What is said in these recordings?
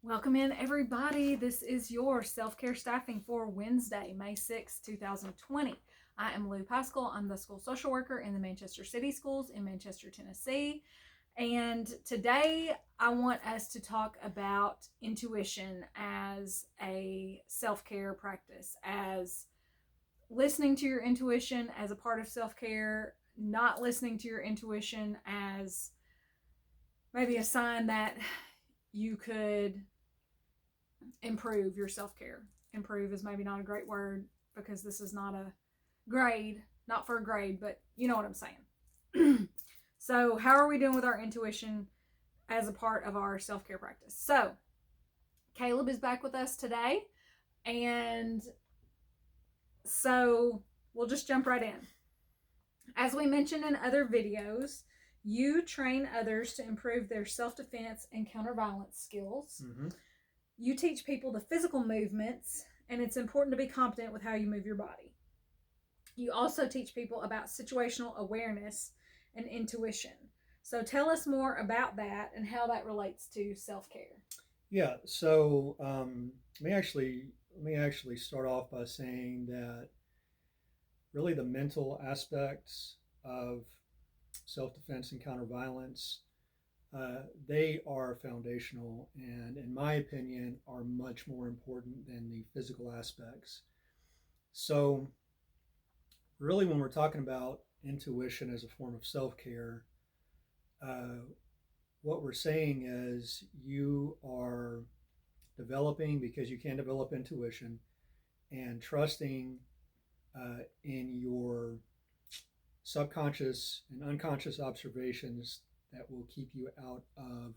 Welcome in, everybody. This is your self-care staffing for Wednesday, May 6, 2020. I am Lou Pascal. I'm the school social worker in the Manchester City Schools in Manchester, Tennessee. And today I want us to talk about intuition as a self-care practice, as listening to your intuition as a part of self-care, not listening to your intuition as maybe a sign that you could improve your self-care. Improve is maybe not a great word because this is not a grade, not for a grade, but you know what I'm saying. So how are we doing with our intuition as a part of our self-care practice? So Caleb is back with us today, and so we'll just jump right in. As we mentioned in other videos, you train others to improve their self-defense and counter-violence skills. You teach people the physical movements, and it's important to be competent with how you move your body. You also teach people about situational awareness and intuition. So tell us more about that and how that relates to self-care. Yeah, so let me actually start off by saying that really the mental aspects of self-defense and counter-violence, they are foundational, and in my opinion are much more important than the physical aspects. So really, when we're talking about intuition as a form of self-care, uh, what we're saying is you are developing, because you can develop intuition, and trusting in your subconscious and unconscious observations that will keep you out of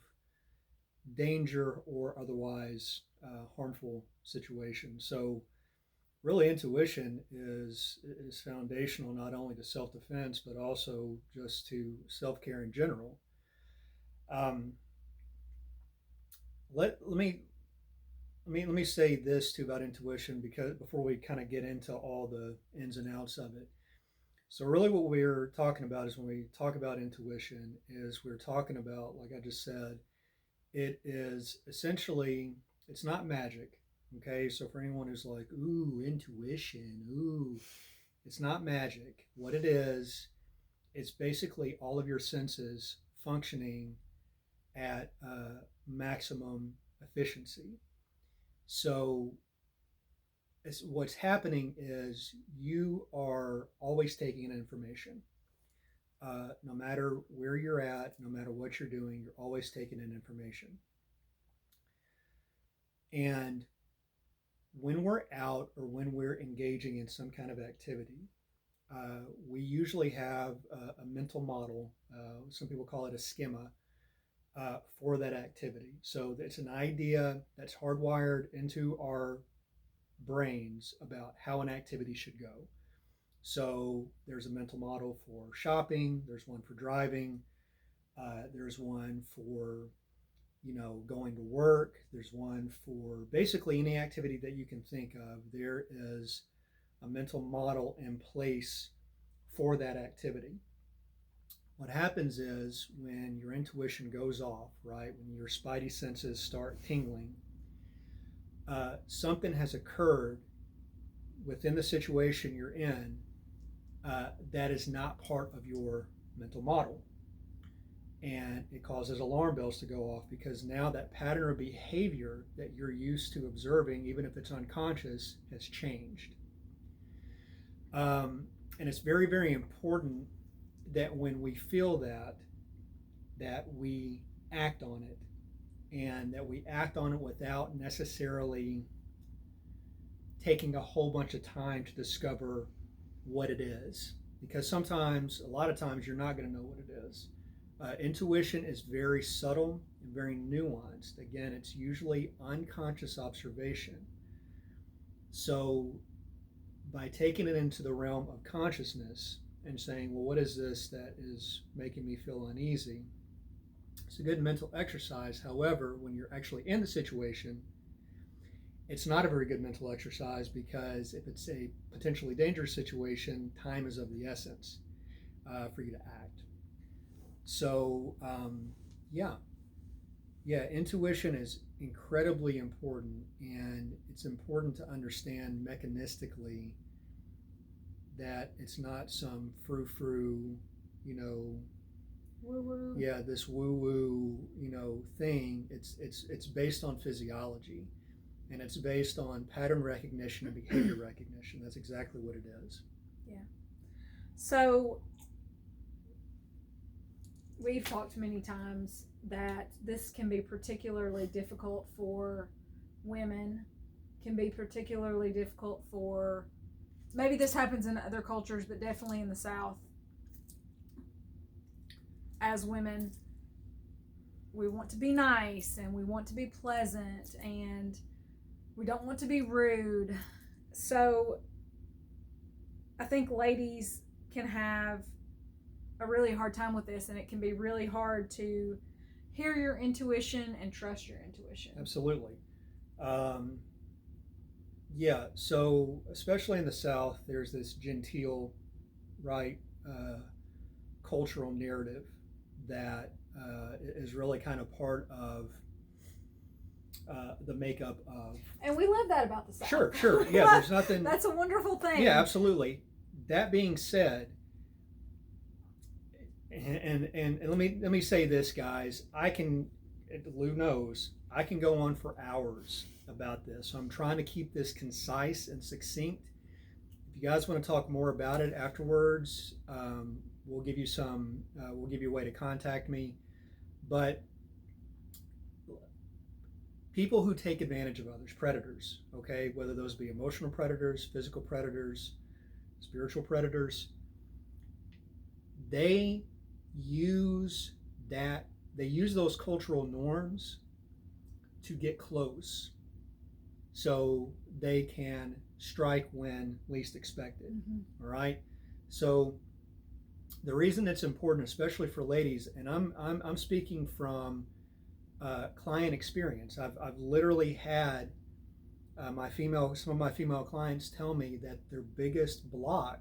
danger or otherwise harmful situations. So, really, intuition is foundational not only to self defense but also just to self care in general. Um, let me say this too about intuition, because before we kind of get into all the ins and outs of it. So really what we're talking about is, when we talk about intuition, is we're talking about, like I just said, it is essentially, it's not magic. Okay, so for anyone who's like, ooh, intuition, ooh, it's not magic. What it is, it's basically all of your senses functioning at maximum efficiency. So what's happening is you are always taking in information. No matter where you're at, no matter what you're doing, you're always taking in information. And when we're out or when we're engaging in some kind of activity, we usually have a mental model. Some people call it a schema for that activity. So it's an idea that's hardwired into our brains about how an activity should go. So there's a mental model for shopping, there's one for driving, there's one for going to work, there's one for basically any activity that you can think of. There is a mental model in place for that activity. What happens is, when your intuition goes off, right, when your spidey senses start tingling, something has occurred within the situation you're in that is not part of your mental model. And it causes alarm bells to go off, because now that pattern of behavior that you're used to observing, even if it's unconscious, has changed. And it's very, very important that when we feel that we act on it, and that we act on it without necessarily taking a whole bunch of time to discover what it is. Because sometimes, a lot of times, you're not going to know what it is. Intuition is very subtle and very nuanced. Again, it's usually unconscious observation. So, by taking it into the realm of consciousness and saying, well, what is this that is making me feel uneasy? It's a good mental exercise. However, when you're actually in the situation, it's not a very good mental exercise, because if it's a potentially dangerous situation, time is of the essence for you to act. So, yeah, intuition is incredibly important, and it's important to understand mechanistically that it's not some frou-frou, you know, Woo woo. yeah, this woo-woo, you know, thing. It's based on physiology, and it's based on pattern recognition and behavior recognition. That's exactly what it is. Yeah. So we've talked many times that this can be particularly difficult for women, can be particularly difficult for, maybe this happens in other cultures, but definitely in the South. As women, we want to be nice and we want to be pleasant and we don't want to be rude. So I think ladies can have a really hard time with this, and it can be really hard to hear your intuition and trust your intuition. Absolutely. Yeah, so especially in the South, there's this genteel, right, cultural narrative that is really kind of part of the makeup of. And we love that about the South. Sure. Yeah, there's nothing. That's a wonderful thing. Yeah, absolutely. That being said, and let me say this, guys. Lou knows, I can go on for hours about this. So I'm trying to keep this concise and succinct. If you guys want to talk more about it afterwards, we'll give you a way to contact me. But people who take advantage of others, predators, okay, whether those be emotional predators, physical predators, spiritual predators, they use those cultural norms to get close so they can strike when least expected. Mm-hmm. All right, so the reason it's important, especially for ladies, and I'm speaking from client experience. I've literally had some of my female clients tell me that their biggest block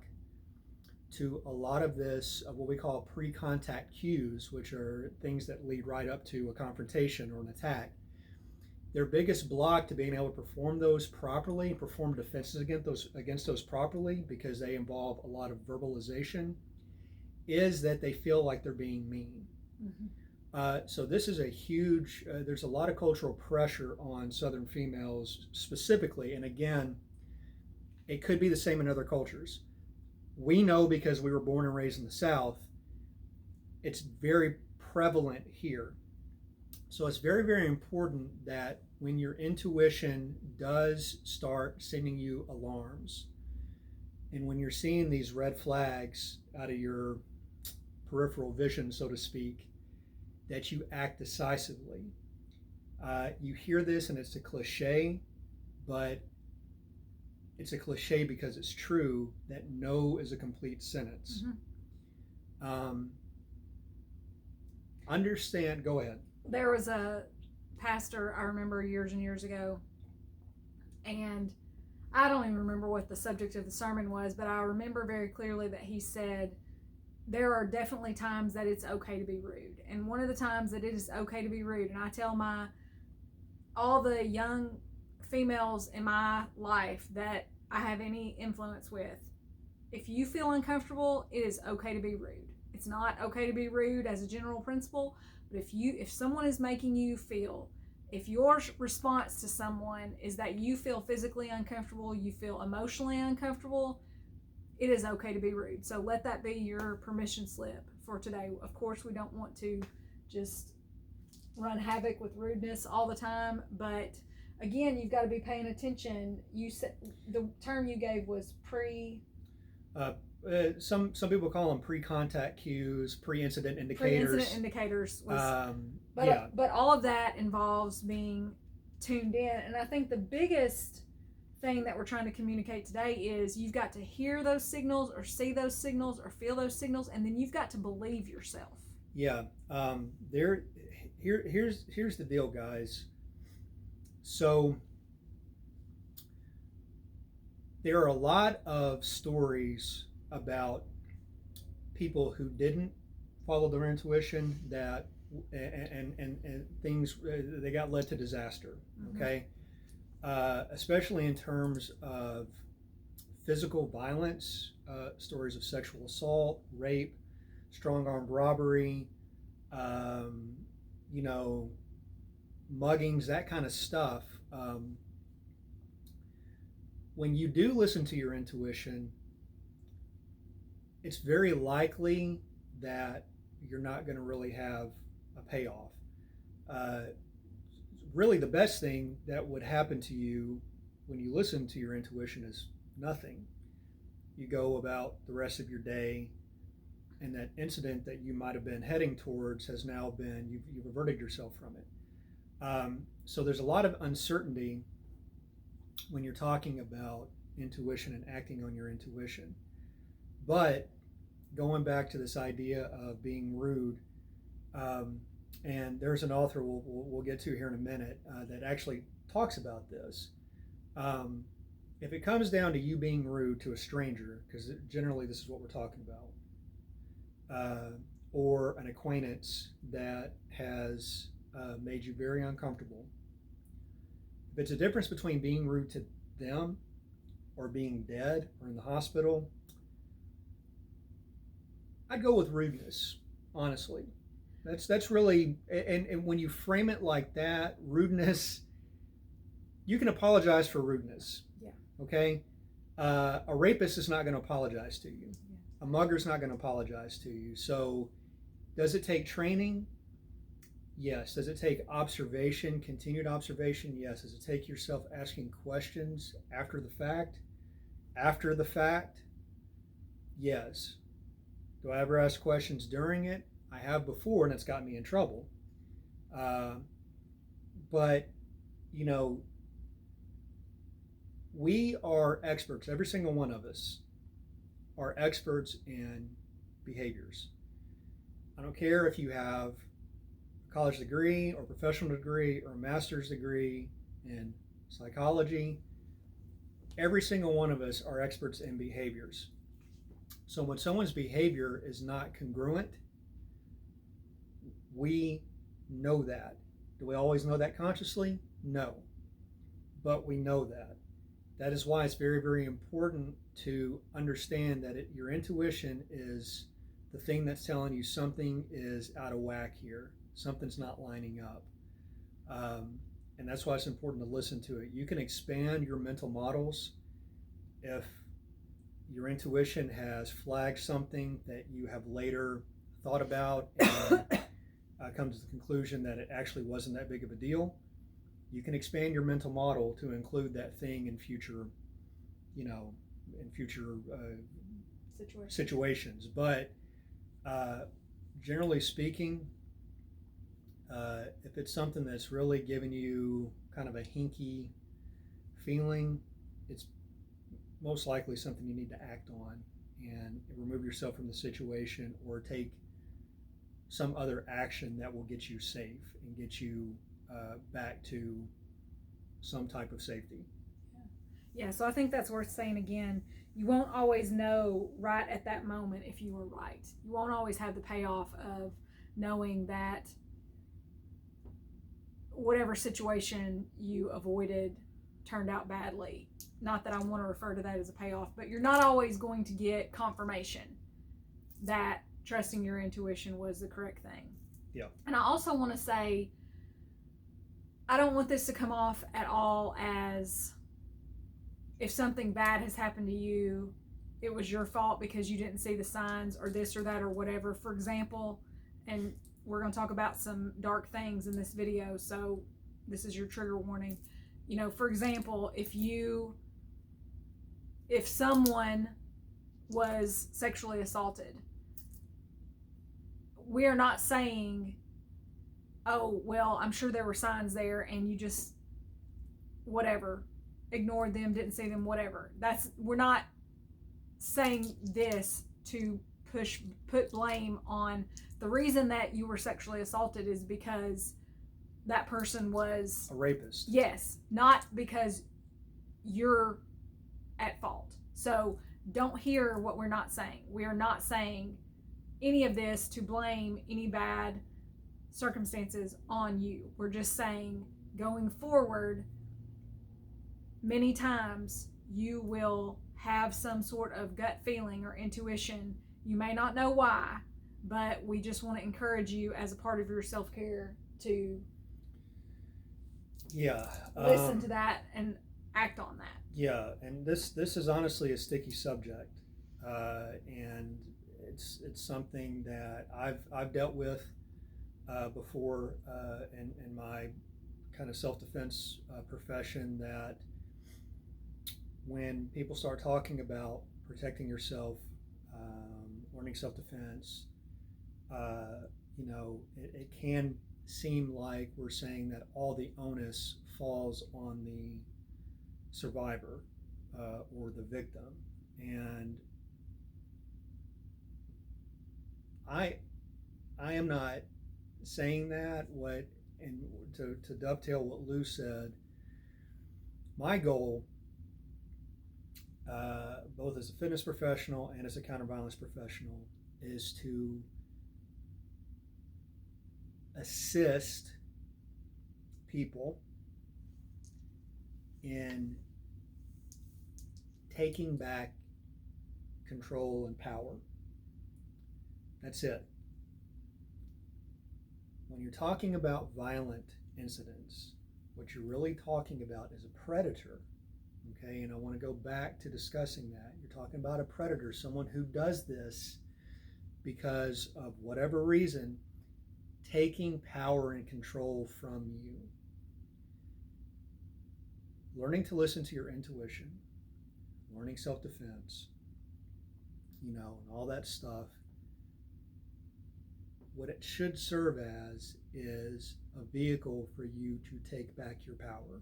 to a lot of this, what we call pre-contact cues, which are things that lead right up to a confrontation or an attack. Their biggest block to being able to perform those properly, perform defenses against those properly, because they involve a lot of verbalization, is that they feel like they're being mean. Mm-hmm. So this is a huge, there's a lot of cultural pressure on Southern females specifically, and again, it could be the same in other cultures. We know, because we were born and raised in the South, it's very prevalent here. So it's very, very important that when your intuition does start sending you alarms, and when you're seeing these red flags out of your peripheral vision, so to speak, that you act decisively. You hear this and it's a cliche, but it's a cliche because it's true, that no is a complete sentence. Mm-hmm. Understand, go ahead. There was a pastor I remember years and years ago, and I don't even remember what the subject of the sermon was, but I remember very clearly that he said, there are definitely times that it's okay to be rude. And one of the times that it is okay to be rude, and I tell all the young females in my life that I have any influence with, if you feel uncomfortable, it is okay to be rude. It's not okay to be rude as a general principle, but if someone is making you feel, if your response to someone is that you feel physically uncomfortable, you feel emotionally uncomfortable, it is okay to be rude. So let that be your permission slip for today. Of course, we don't want to just run havoc with rudeness all the time, but again, you've got to be paying attention. You said the term you gave was some people call them pre-contact cues, pre-incident indicators. Pre-incident indicators was, but all of that involves being tuned in. And I think the biggest thing that we're trying to communicate today is you've got to hear those signals or see those signals or feel those signals, and then you've got to believe yourself. Yeah. Here's the deal, guys. So there are a lot of stories about people who didn't follow their intuition that and things they got led to disaster. Mhm. Okay, especially in terms of physical violence, stories of sexual assault, rape, strong armed robbery, um, you know, muggings, that kind of stuff. When you do listen to your intuition, it's very likely that you're not going to really have a payoff. Uh, really, the best thing that would happen to you when you listen to your intuition is nothing. You go about the rest of your day, and that incident that you might have been heading towards has now been, you've averted yourself from it. So there's a lot of uncertainty when you're talking about intuition and acting on your intuition. But going back to this idea of being rude, and there's an author we'll get to here in a minute that actually talks about this. If it comes down to you being rude to a stranger, because generally this is what we're talking about, or an acquaintance that has made you very uncomfortable, if it's a difference between being rude to them or being dead or in the hospital, I'd go with rudeness, honestly. That's really, and when you frame it like that, rudeness, you can apologize for rudeness. Yeah. Okay? A rapist is not going to apologize to you. Yeah. A mugger is not going to apologize to you. So, does it take training? Yes. Does it take observation, continued observation? Yes. Does it take yourself asking questions after the fact? After the fact? Yes. Do I ever ask questions during it? I have before, and it's gotten me in trouble. But, you know, we are experts, every single one of us are experts in behaviors. I don't care if you have a college degree or professional degree or a master's degree in psychology. Every single one of us are experts in behaviors. So when someone's behavior is not congruent, we know that. Do we always know that consciously? No. But we know that. That is why it's very, very important to understand that your intuition is the thing that's telling you something is out of whack here. Something's not lining up. And that's why it's important to listen to it. You can expand your mental models if your intuition has flagged something that you have later thought about and come to the conclusion that it actually wasn't that big of a deal. You can expand your mental model to include that thing in future, situations. But generally speaking, if it's something that's really giving you kind of a hinky feeling, it's most likely something you need to act on and remove yourself from the situation or take some other action that will get you safe and get you back to some type of safety. Yeah, so I think that's worth saying again. You won't always know right at that moment if you were right. You won't always have the payoff of knowing that whatever situation you avoided turned out badly. Not that I want to refer to that as a payoff, but you're not always going to get confirmation that trusting your intuition was the correct thing. Yeah. And I also want to say, I don't want this to come off at all as if something bad has happened to you, it was your fault because you didn't see the signs or this or that or whatever. For example, and we're going to talk about some dark things in this video, so this is your trigger warning. For example, if someone was sexually assaulted, we are not saying, oh, well, I'm sure there were signs there and you just whatever, ignored them, didn't see them, whatever. We're not saying this to put blame on the reason that you were sexually assaulted is because that person was a rapist. Yes, not because you're at fault. So don't hear what we're not saying. We are not saying any of this to blame any bad circumstances on you. We're just saying going forward, many times you will have some sort of gut feeling or intuition. You may not know why, but we just want to encourage you as a part of your self-care to Yeah. listen to that and act on that. Yeah, and this is honestly a sticky subject, and it's something that I've dealt with before in my kind of self-defense profession, that when people start talking about protecting yourself, learning self-defense, it can seem like we're saying that all the onus falls on the survivor or the victim. And I am not saying that. And to dovetail what Lou said, my goal, both as a fitness professional and as a counterviolence professional, is to assist people in taking back control and power. That's it. When you're talking about violent incidents, what you're really talking about is a predator. Okay, and I want to go back to discussing that. You're talking about a predator, someone who does this because of whatever reason, taking power and control from you. Learning to listen to your intuition, learning self-defense, and all that stuff. What it should serve as is a vehicle for you to take back your power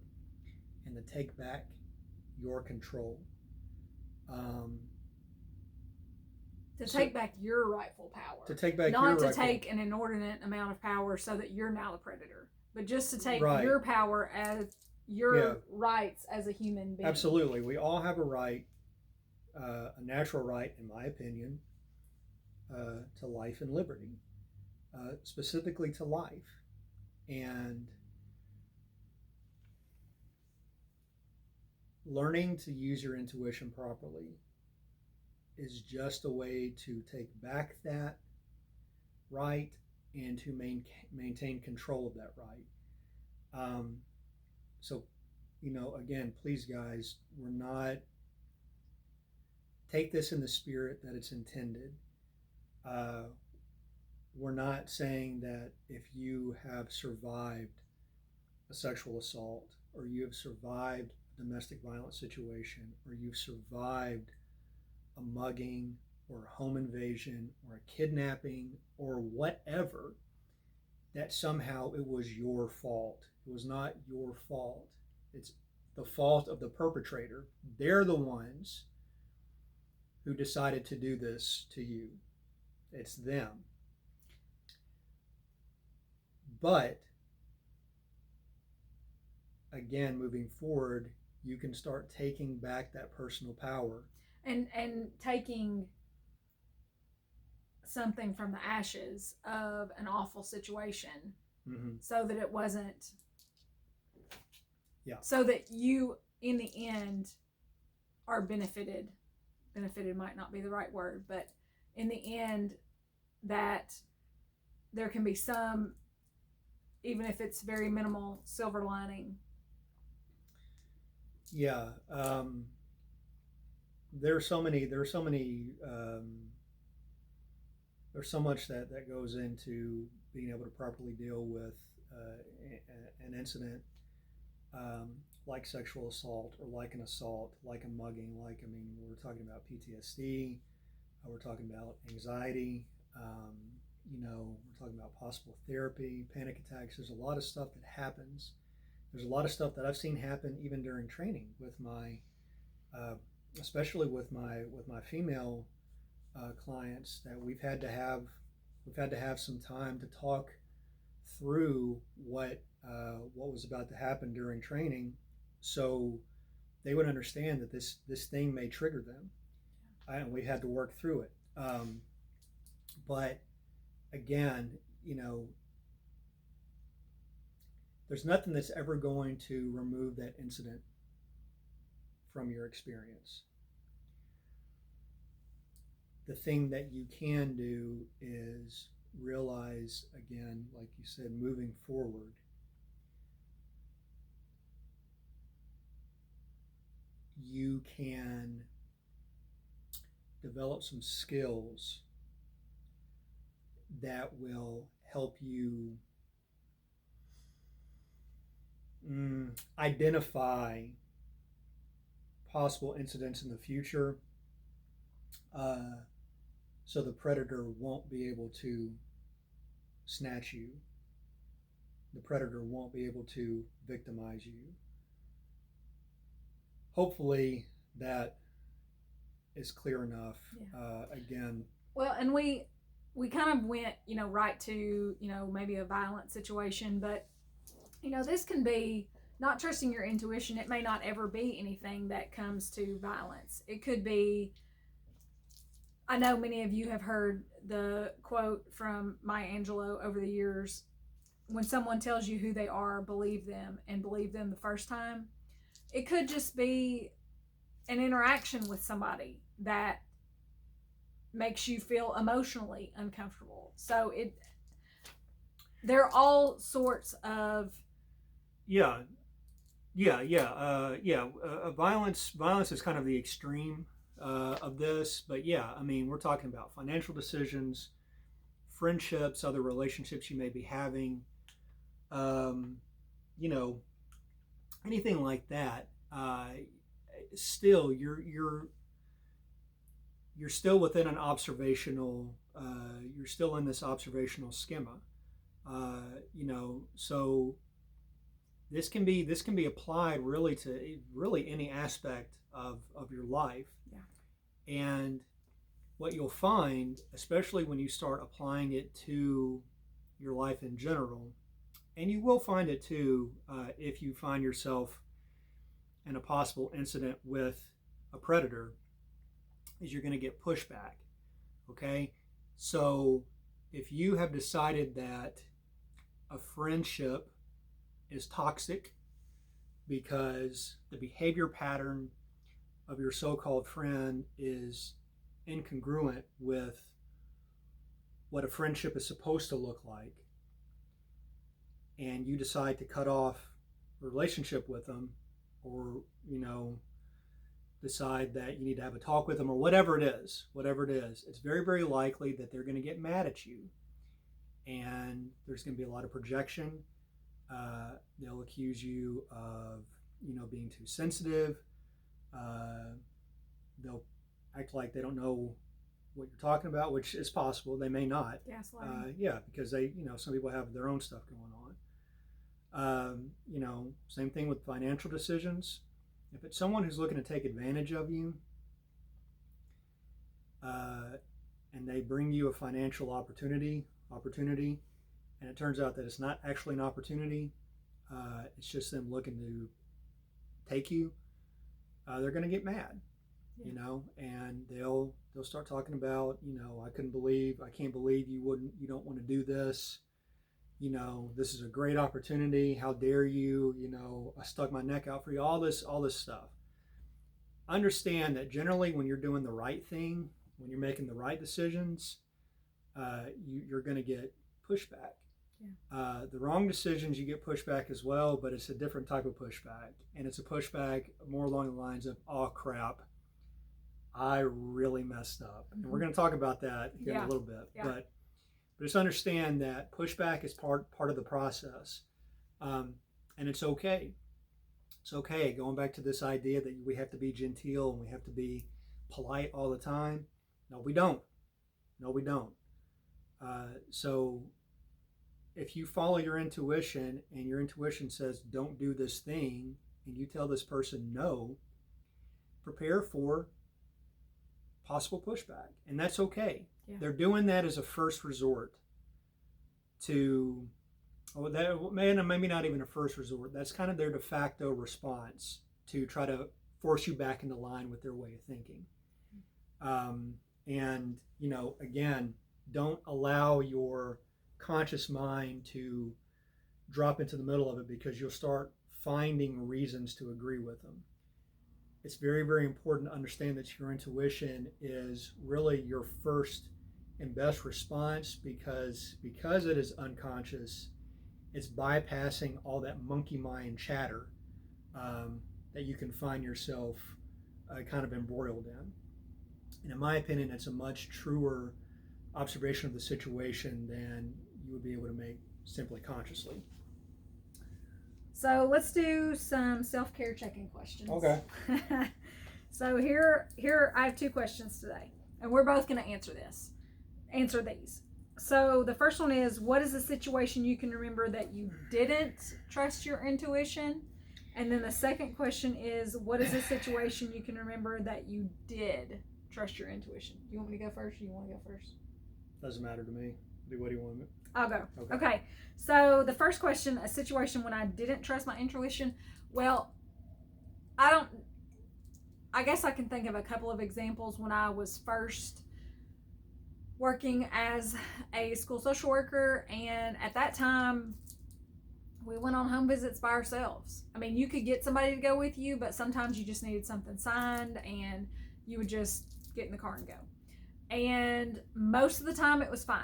and to take back your control. Take back your rightful power. To take back not your to rightful... take an inordinate amount of power so that you're now the predator, but just to take Right. your power as your rights as a human being. Absolutely. We all have a right, a natural right, in my opinion, to life and liberty, specifically to life. And learning to use your intuition properly is just a way to take back that right and to maintain control of that right. So, again, please, guys, we're not... Take this in the spirit that it's intended. We're not saying that if you have survived a sexual assault, or you have survived a domestic violence situation, or you've survived a mugging or a home invasion or a kidnapping or whatever, that somehow it was your fault. It was not your fault. It's the fault of the perpetrator. They're the ones who decided to do this to you. It's them. But again, moving forward, you can start taking back that personal power and taking something from the ashes of an awful situation, so that it wasn't, so that you in the end are benefited might not be the right word, but in the end that there can be some, even if it's very minimal, silver lining. There's so much that goes into being able to properly deal with an incident like sexual assault, or like an assault, like a mugging, we're talking about PTSD, we're talking about anxiety, we're talking about possible therapy, panic attacks. There's a lot of stuff that happens. There's a lot of stuff that I've seen happen even during training with my, especially with my female clients, that we've had to have some time to talk through what was about to happen during training, so they would understand that this thing may trigger them, and we had to work through it. But again, there's nothing that's ever going to remove that incident from your experience. The thing that you can do is realize, again, like you said, moving forward, you can develop some skills that will help you identify possible incidents in the future, so the predator won't be able to snatch you. The predator won't be able to victimize you. Hopefully that is clear enough. Yeah. Again, Well, and we kind of went, right to, maybe a violent situation, but this can be not trusting your intuition. It may not ever be anything that comes to violence. It could be, I know many of you have heard the quote from Maya Angelou over the years: when someone tells you who they are, believe them, and believe them the first time. It could just be an interaction with somebody that makes you feel emotionally uncomfortable. So there are all sorts of violence is kind of the extreme of this, but yeah, I mean, we're talking about financial decisions, friendships, other relationships you may be having, you know, anything like that. Still, you're still within an observational. You're still in this observational schema. So this can be applied really to really any aspect of your life. Yeah. And what you'll find, especially when you start applying it to your life in general, and you will find it too if you find yourself in a possible incident with a predator, is you're going to get pushback. Okay? So if you have decided that a friendship is toxic because the behavior pattern of your so-called friend is incongruent with what a friendship is supposed to look like, and you decide to cut off a relationship with them, or decide that you need to have a talk with them, or whatever it is, it's very, very likely that they're going to get mad at you, and there's going to be a lot of projection. They'll accuse you of being too sensitive. They'll act like they don't know what you're talking about, which is possible. They may not. Gaslighting. Because they, some people have their own stuff going on. Same thing with financial decisions. If it's someone who's looking to take advantage of you, and they bring you a financial opportunity, and it turns out that it's not actually an opportunity, it's just them looking to take you, they're going to get mad. Yeah. And they'll start talking about, I can't believe you don't want to do this. This is a great opportunity. How dare you? I stuck my neck out for you. All this stuff. Understand that generally when you're doing the right thing, when you're making the right decisions, you're going to get pushback. Yeah. The wrong decisions, you get pushback as well, but it's a different type of pushback. And it's a pushback more along the lines of, oh crap, I really messed up. Mm-hmm. And we're going to talk about that here in a little bit. Yeah. But just understand that pushback is part of the process. And it's okay. It's okay. Going back to this idea that we have to be genteel and we have to be polite all the time. No, we don't. So if you follow your intuition and your intuition says don't do this thing, and you tell this person no, prepare for possible pushback, and that's okay. Yeah. They're doing that as a first resort to, maybe not even a first resort. That's kind of their de facto response to try to force you back into line with their way of thinking. And again, don't allow your conscious mind to drop into the middle of it because you'll start finding reasons to agree with them. It's very, very important to understand that your intuition is really your first and best response because it is unconscious. It's bypassing all that monkey mind chatter that you can find yourself kind of embroiled in. And in my opinion, it's a much truer observation of the situation than you would be able to make simply consciously. So let's do some self-care check-in questions. Okay. So here I have 2 questions today, and we're both going to answer these. So the first one is, what is a situation you can remember that you didn't trust your intuition? And then the second question is, what is a situation you can remember that you did trust your intuition? Do you want me to go first, or do you want to go first? Doesn't matter to me. What do you want? I'll go. Okay. So the first question, a situation when I didn't trust my intuition. Well, I guess I can think of a couple of examples when I was first working as a school social worker, and at that time we went on home visits by ourselves. I mean, you could get somebody to go with you, but sometimes you just needed something signed and you would just get in the car and go. And most of the time it was fine.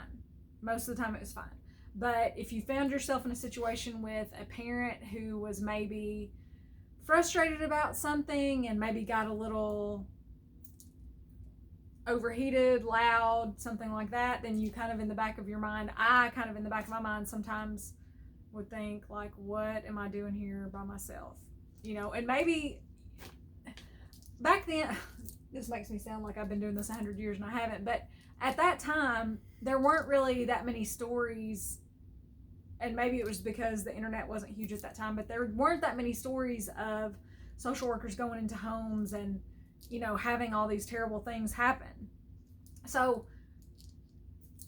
But if you found yourself in a situation with a parent who was maybe frustrated about something and maybe got a little overheated, loud, something like that, then you kind of in the back of your mind, I kind of in the back of my mind sometimes would think like, what am I doing here by myself? And maybe back then, this makes me sound like I've been doing this 100 years and I haven't, but at that time, there weren't really that many stories, and maybe it was because the internet wasn't huge at that time, but there weren't that many stories of social workers going into homes and, having all these terrible things happen. So,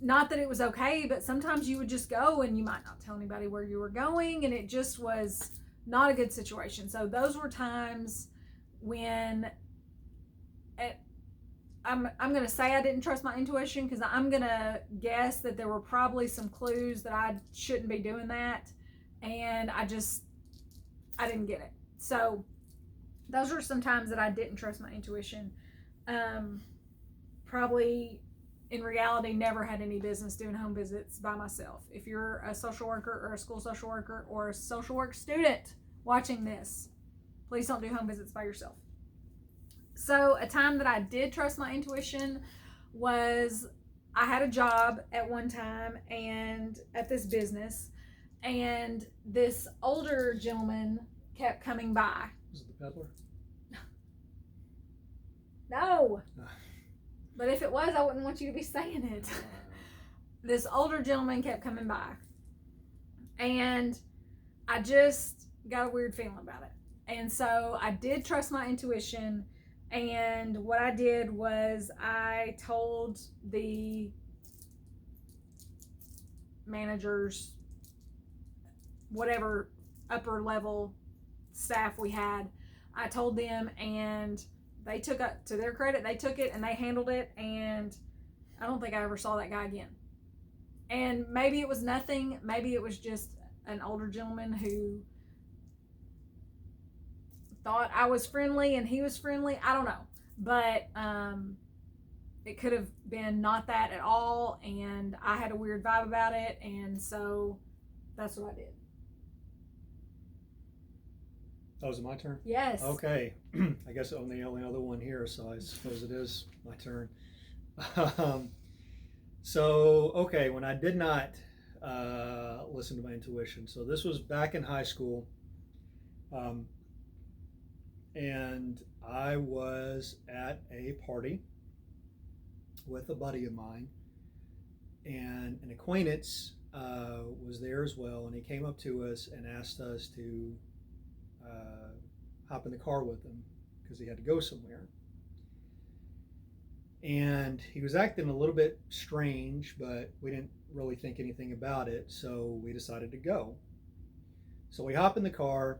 not that it was okay, but sometimes you would just go and you might not tell anybody where you were going, and it just was not a good situation. So those were times when I'm going to say I didn't trust my intuition, because I'm going to guess that there were probably some clues that I shouldn't be doing that, and I didn't get it. So those were some times that I didn't trust my intuition. Probably in reality never had any business doing home visits by myself. If you're a social worker or a school social worker or a social work student watching this, please don't do home visits by yourself. So a time that I did trust my intuition was, I had a job at one time and at this business, and this older gentleman kept coming by. Was it the peddler? No. But if it was, I wouldn't want you to be saying it. This older gentleman kept coming by, and I just got a weird feeling about it. And so I did trust my intuition, and what I did was I told the managers, whatever upper level staff we had, I told them, and they took it, to their credit, they took it and they handled it, and I don't think I ever saw that guy again. And maybe it was nothing, maybe it was just an older gentleman who thought I was friendly and he was friendly, I don't know. But it could have been not that at all, and I had a weird vibe about it, and so that's what I did. Oh, was it my turn? Yes. Okay. I guess I'm the only other one here, so I suppose it is my turn. Okay, when I did not listen to my intuition. So this was back in high school. And I was at a party with a buddy of mine, and an acquaintance was there as well, and he came up to us and asked us to hop in the car with him because he had to go somewhere. And he was acting a little bit strange, but we didn't really think anything about it, so we decided to go. So we hop in the car.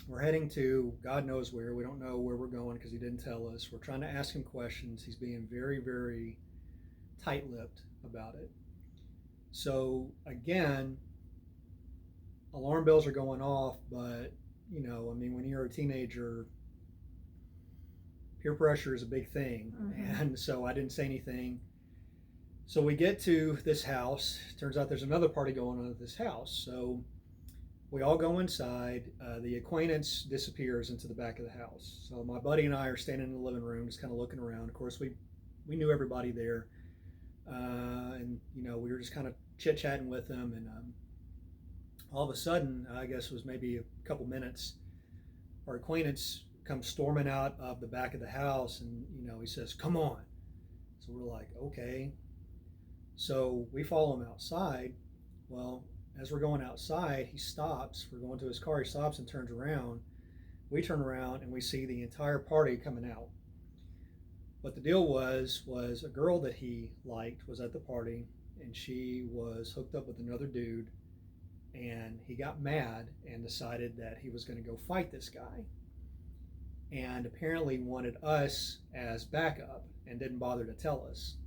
We're heading to God knows where. We don't know where we're going because he didn't tell us. We're trying to ask him questions. He's being very, very tight-lipped about it. So again, alarm bells are going off, but I mean, when you're a teenager, peer pressure is a big thing. Mm-hmm. And so I didn't say anything. So we get to this house. Turns out there's another party going on at this house. So we all go inside. The acquaintance disappears into the back of the house. So my buddy and I are standing in the living room, just kind of looking around. Of course, we knew everybody there, and we were just kind of chit chatting with them. And all of a sudden, I guess it was maybe a couple minutes, our acquaintance comes storming out of the back of the house, and he says, "Come on." So we're like, "Okay." So we follow him outside. Well, as we're going outside, he stops. We're going to his car. He stops and turns around. We turn around and we see the entire party coming out. What the deal was a girl that he liked was at the party, and she was hooked up with another dude, and he got mad and decided that he was going to go fight this guy, and apparently wanted us as backup and didn't bother to tell us.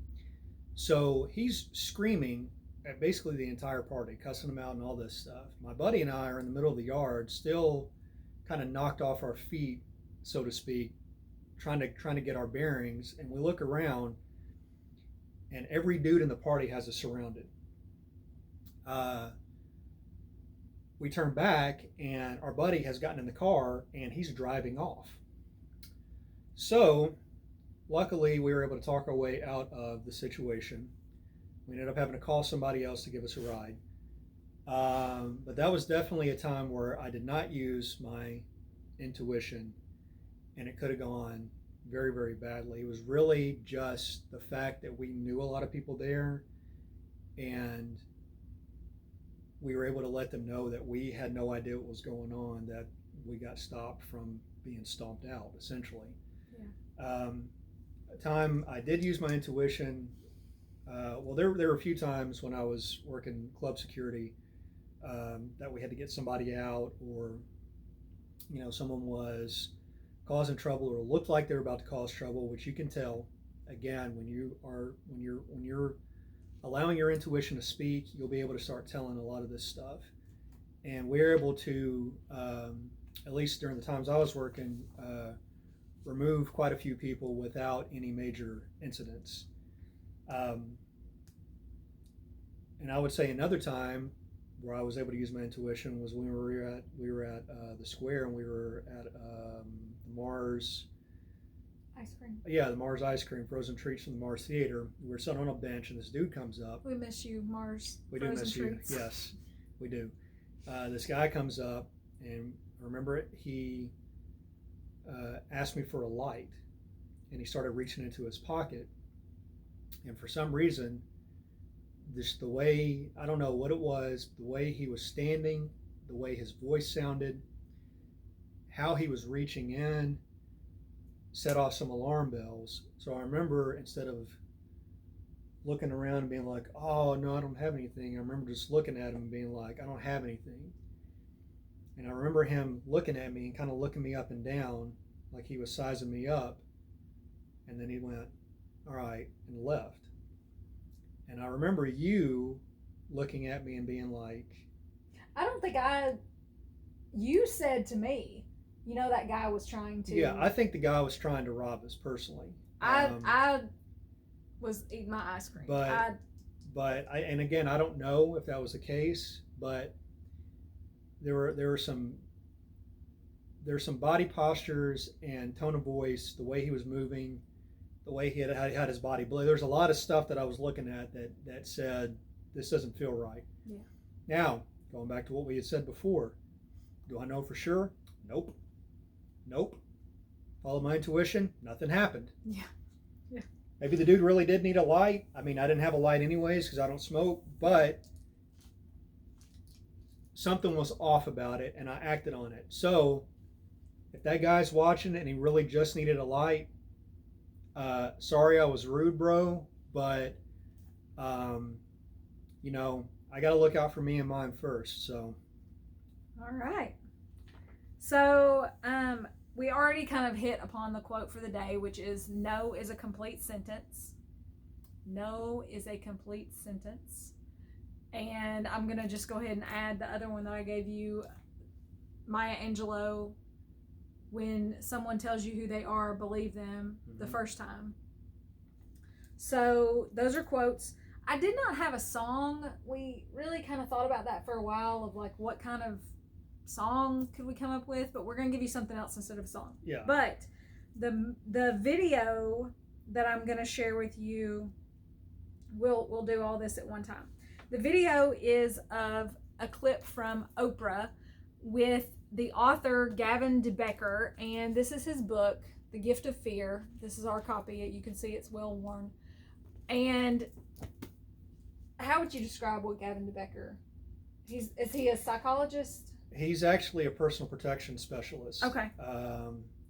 So he's screaming at basically the entire party, cussing them out and all this stuff. My buddy and I are in the middle of the yard, still kind of knocked off our feet, so to speak, trying to get our bearings. And we look around, and every dude in the party has us surrounded. We turn back, and our buddy has gotten in the car, and he's driving off. So luckily, we were able to talk our way out of the situation. We ended up having to call somebody else to give us a ride. But that was definitely a time where I did not use my intuition, and it could have gone very, very badly. It was really just the fact that we knew a lot of people there, and we were able to let them know that we had no idea what was going on, that we got stopped from being stomped out, essentially. Yeah. A time I did use my intuition. Well, there were a few times when I was working club security that we had to get somebody out, or someone was causing trouble or looked like they were about to cause trouble, which you can tell. Again, when you're allowing your intuition to speak, you'll be able to start telling a lot of this stuff. And we were able to, at least during the times I was working, remove quite a few people without any major incidents. And I would say another time where I was able to use my intuition was when we were at the square, and we were at Mars Ice cream. Yeah, the Mars ice cream, frozen treats from the Mars Theater. We were sitting on a bench, and this dude comes up. We miss you, Mars. We do miss treats. you. Yes, we do. This guy comes up, and I remember it. He asked me for a light, and he started reaching into his pocket. And for some reason, the way, I don't know what it was, the way he was standing, the way his voice sounded, how he was reaching in, set off some alarm bells. So I remember, instead of looking around and being like, "Oh no, I don't have anything," I remember just looking at him and being like, "I don't have anything." And I remember him looking at me and kind of looking me up and down like he was sizing me up. And then he went, "All right," and left. And I remember you looking at me and being like, I don't think you said to me, that guy was trying to. Yeah, I think the guy was trying to rob us personally. I was eating my ice cream. And again, I don't know if that was the case, but there were some body postures and tone of voice, the way he was moving, the way he had his body blue. There's a lot of stuff that I was looking at that said, this doesn't feel right. Yeah. Now, going back to what we had said before, do I know for sure? Nope. Followed my intuition, nothing happened. Yeah. Maybe the dude really did need a light. I mean, I didn't have a light anyways because I don't smoke, but something was off about it, and I acted on it. So if that guy's watching and he really just needed a light, sorry I was rude, bro, but I got to look out for me and mine first. So all right. So we already kind of hit upon the quote for the day, which is, "No is a complete sentence." No is a complete sentence. And I'm going to just go ahead and add the other one that I gave you, Maya Angelou. When someone tells you who they are, believe them the first time. So those are quotes. I did not have a song. We really kind of thought about that for a while, of like what kind of song could we come up with, but we're going to give you something else instead of a song. Yeah. But the video that I'm going to share with you, we'll do all this at one time. The video is of a clip from Oprah with the author Gavin de Becker, and this is his book, The Gift of Fear. This is our copy. You can see it's well worn. And how would you describe what Gavin de Becker? Is he a psychologist? He's actually a personal protection specialist. Okay.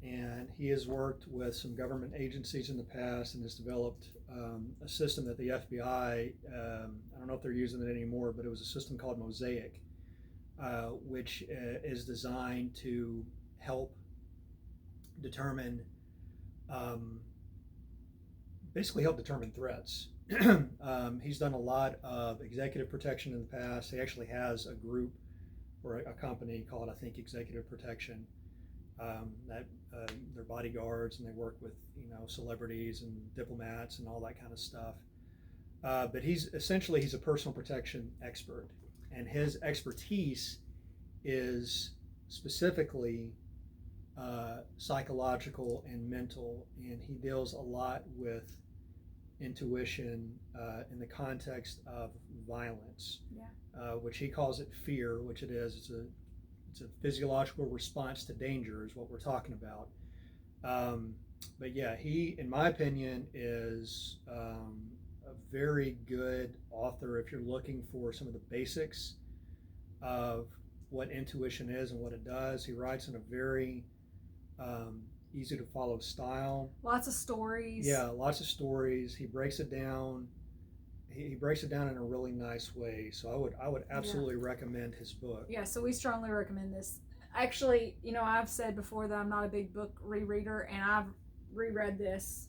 And he has worked with some government agencies in the past and has developed a system that the FBI, I don't know if they're using it anymore, but it was a system called Mosaic, which is designed to help determine, threats. He's done a lot of executive protection in the past. He actually has a group or a company called, I think, Executive Protection, that they're bodyguards, and they work with celebrities and diplomats and all that kind of stuff. But he's a personal protection expert, and his expertise is specifically psychological and mental, and he deals a lot with intuition in the context of violence, which he calls it fear, which it is. It's a physiological response to danger is what we're talking about. But yeah, he, in my opinion, is a very good author if you're looking for some of the basics of what intuition is and what it does. He writes in a very easy to follow style. Lots of stories. Yeah, lots of stories. He breaks it down. He breaks it down in a really nice way. So I would absolutely recommend his book. Yeah, so we strongly recommend this. Actually, I've said before that I'm not a big book rereader, and I've reread this.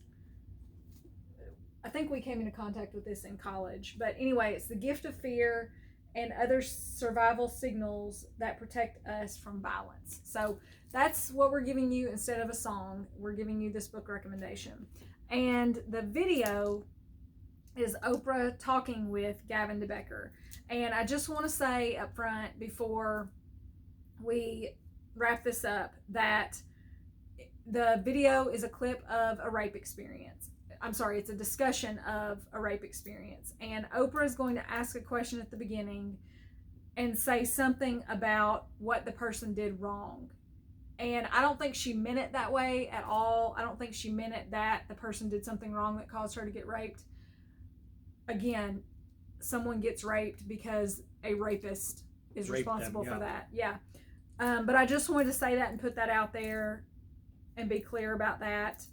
I think we came into contact with this in college. But anyway, it's The Gift of Fear and Other Survival Signals That Protect Us from Violence. So that's what we're giving you instead of a song. We're giving you this book recommendation. And the video is Oprah talking with Gavin de Becker. And I just want to say up front before we wrap this up that the video is a clip of a rape experience. I'm sorry, it's a discussion of a rape experience. And Oprah is going to ask a question at the beginning and say something about what the person did wrong. And I don't think she meant it that way at all. I don't think she meant it that the person did something wrong that caused her to get raped. Again, someone gets raped because a rapist is responsible for that. Yeah. But I just wanted to say that and put that out there and be clear about that.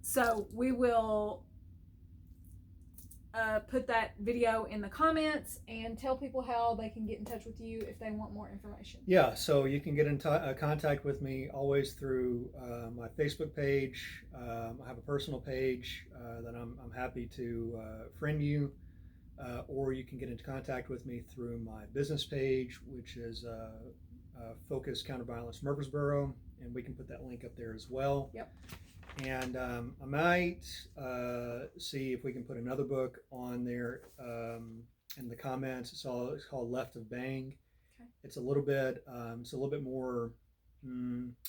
So we will put that video in the comments and tell people how they can get in touch with you if they want more information. Yeah, so you can get in contact with me always through my Facebook page. I have a personal page that I'm happy to friend you, or you can get into contact with me through my business page, which is Focus Counterviolence Murfreesboro, and we can put that link up there as well. Yep. And I might see if we can put another book on there in the comments. It's called Left of Bang. Okay. It's a little bit more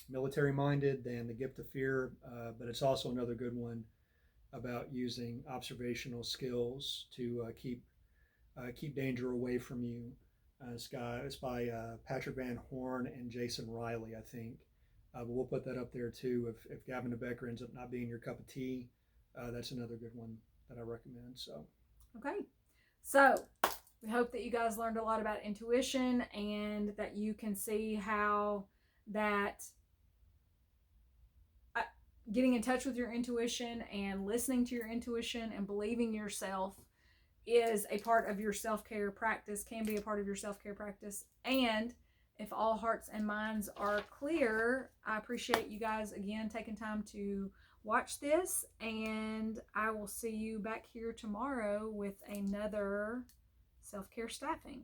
military minded than The Gift of Fear, but it's also another good one about using observational skills to keep danger away from you. It's by Patrick Van Horn and Jason Riley, I think. But we'll put that up there too. If Gavin de Becker ends up not being your cup of tea, that's another good one that I recommend. So, okay. So we hope that you guys learned a lot about intuition and that you can see how that getting in touch with your intuition and listening to your intuition and believing yourself is a part of your self-care practice, can be a part of your self-care practice. And if all hearts and minds are clear, I appreciate you guys again taking time to watch this, and I will see you back here tomorrow with another self care staffing.